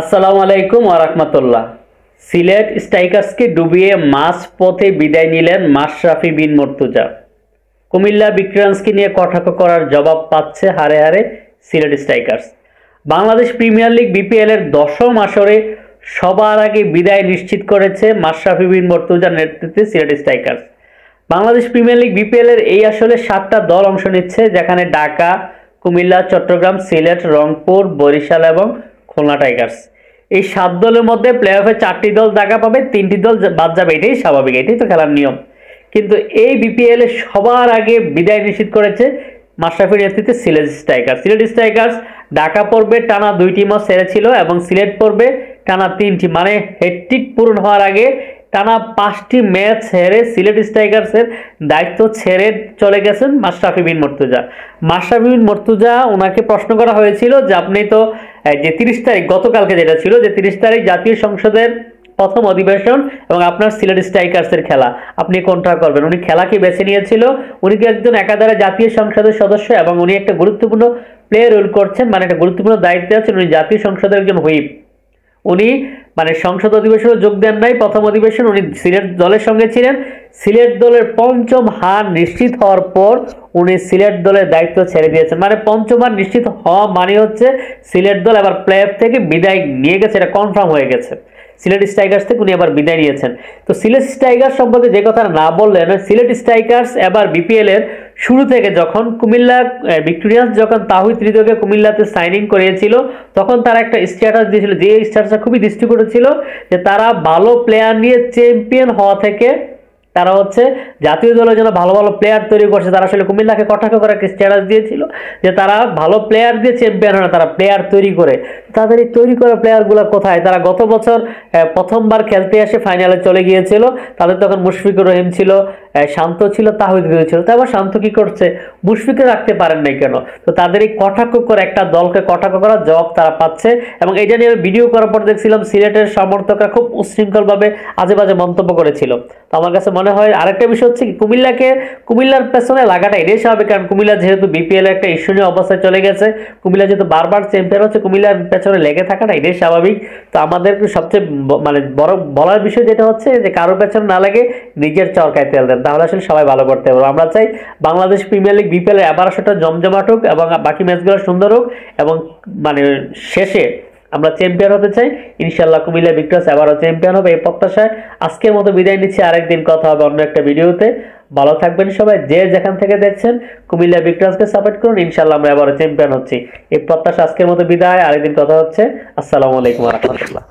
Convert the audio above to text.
আসসালামু আলাইকুম ওয়া রাহমাতুল্লাহ। সিলেট স্ট্রাইকার্সকে ডুবিয়ে মাঝ পথে বিদায় নিলেন মাশরাফি বিন মুর্তজা। কুমিল্লা ভিক্টোরিয়ান্সকে নিয়ে কটাক্ষ করার জবাব পাচ্ছে হারে হারে Sylhet strikers. Bangladesh premier league BPL এর 10ম আসরে সবার আগে বিদায় নিশ্চিত করেছে মাশরাফি বিন মুর্তজার নেতৃত্বে Sylhet strikers. Bangladesh premier league BPL এর এই আসরে 7টা দল অংশ নিচ্ছে, যেখানে ঢাকা, কুমিল্লা, চট্টগ্রাম, সিলেট, রংপুর, বরিশাল এবং খুলনা টাইগার্স। এই 7 দলের মধ্যে প্লে অফে 4টি দল জায়গা পাবে, 3টি দল বাদ যাবে। এটাই স্বাভাবিক, এটাই তো খেলার নিয়ম। কিন্তু এই বিপিএল এ সবার আগে বিদায় নিশ্চিত করেছে মাশরাফির নেতৃত্বে সিলেট স্ট্রাইকার্স। সিলেট স্ট্রাইকার্স ঢাকা পর্বে টানা 2টি ম্যাচ হেরেছিল এবং সিলেট পর্বে টানা 3টি, মানে হ্যাটট্রিক পূরণ হওয়ার আগে টানা 5টি ম্যাচ হেরে সিলেট স্ট্রাইকার্সের দায়িত্ব ছেড়ে চলে গেছেন মাশরাফি বিন মুর্তজা। মাশরাফি বিন মুর্তজা, ওনাকে প্রশ্ন করা হয়েছিল যে আপনি তো যে 30 তারিখ, গতকালকে যেটা ছিল যে 30 তারিখ জাতীয় সংসদের প্রথম অধিবেশন এবং আপনার সিলেট স্ট্রাইকার্সের খেলা, আপনি কোনটা করবেন? উনি খেলা কি বেছে নিয়েছিল? উনি কি একজন একাধারে জাতীয় সংসদের সদস্য এবং উনি একটা গুরুত্বপূর্ণ প্লে রোল করছেন, মানে একটা গুরুত্বপূর্ণ দায়িত্বে আছেন। উনি জাতীয় সংসদের একজন হুইপ। উনি মানে সংসদ অধিবেশনে যোগ দেন নাই, প্রথম অধিবেশন উনি সিলেট দলের সঙ্গে ছিলেন। সিলেট দলের 5ম হার নিশ্চিত হওয়ার পর উনি সিলেট দলের দায়িত্ব ছেড়ে দিয়েছেন। মানে 5ম হার নিশ্চিত হওয়া মানে হচ্ছে সিলেট দল এবার প্লে অফ থেকে বিদায় নিয়ে গেছে, এটা কনফার্ম হয়ে গেছে। সিলেট স্ট্রাইকার্স থেকে উনি এবার বিদায় নিয়েছেন। তো সিলেট স্ট্রাইকার্স সম্বন্ধে যে কথা না বললেন, সিলেট স্ট্রাইকার্স এবার বিপিএল এর শুরু থেকে যখন কুমিল্লা ভিক্টোরিয়ান্স যখন তাহিদ হৃদয়কে কুমিল্লাতে সাইনিং করিয়েছিল, তখন তারা একটা স্ট্যাটাস দিয়েছিল, যে স্ট্যাটাসটা খুবই দৃষ্টিকটু ছিল, যে তারা ভালো প্লেয়ার নিয়ে চ্যাম্পিয়ন হওয়া থেকে তারা হচ্ছে জাতীয় দলের জন্য ভালো ভালো প্লেয়ার তৈরি করছে। তারা আসলে কুমিল্লাকে কটাক্ষ করে একটা স্ট্যাটাস দিয়েছিল যে তারা ভালো প্লেয়ার দিয়ে চ্যাম্পিয়ন হয় না, তারা প্লেয়ার তৈরি করে। তাদের এই তৈরি করা প্লেয়ারগুলো কোথায়? তারা গত বছর প্রথমবার খেলতে এসে ফাইনালে চলে গিয়েছিল। তাদের তখন মুশফিকুর রহিম ছিল, শান্ত ছিল, তাহিদ হৃদয় ছিল। তারপর শান্ত কি করছে? মুশফিকে রাখতে পারেন নাই কেন? তো তাদের এই কটাক্ষ করে একটা দলকে কটাক্ষ করার জবাব তারা পাচ্ছে। এবং এটা নিয়ে ভিডিও করার পর দেখছিলাম সিলেটের সমর্থকরা খুব উচ্ছৃঙ্খলভাবে আজে বাজে মন্তব্য করেছিল। তো আমার কাছে মনে হয় আরেকটা বিষয় হচ্ছে কি, কুমিল্লার পেছনে লাগাটা এটাই স্বাভাবিক, কারণ কুমিল্লা যেহেতু বিপিএল একটা ইস্যুনীয় অবস্থায় চলে গেছে, কুমিল্লা যেহেতু বারবার চ্যাম্পিয়ন হচ্ছে, কুমিল্লার পেছনে লেগে থাকাটা এটাই স্বাভাবিক। তো আমাদের সবচেয়ে মানে বড় বলার বিষয় যেটা হচ্ছে যে কারোর পেছনে না লাগে নিজের চরকায় তেল দেন, তাহলে আসলে সবাই ভালো করতে পারবো। আমরা চাই বাংলাদেশ প্রিমিয়ার লিগ বিপিএল এর এবার আসলে জমজমাট হোক এবং বাকি ম্যাচগুলো সুন্দর হোক এবং মানে শেষে আমরা চ্যাম্পিয়ন হতে চাই। ইনশাআল্লাহ কুমিল্লা ভিক্টোরিয়ান্স এবারও চ্যাম্পিয়ন হবে এই প্রত্যাশায় আজকের মতো বিদায় নিচ্ছি। আরেকদিন কথা হবে অন্য একটা ভিডিওতে। ভালো থাকবেন সবাই, যে যেখান থেকে দেখছেন কুমিল্লা ভিক্টোরিয়ান্সকে সাপোর্ট করুন। ইনশাআল্লাহ আমরা এবারও চ্যাম্পিয়ন হচ্ছি এই প্রত্যাশা। আজকের মতো বিদায়, আরেকদিন কথা হচ্ছে। আসসালামু আলাইকুম ওয়া রাহমাতুল্লাহ।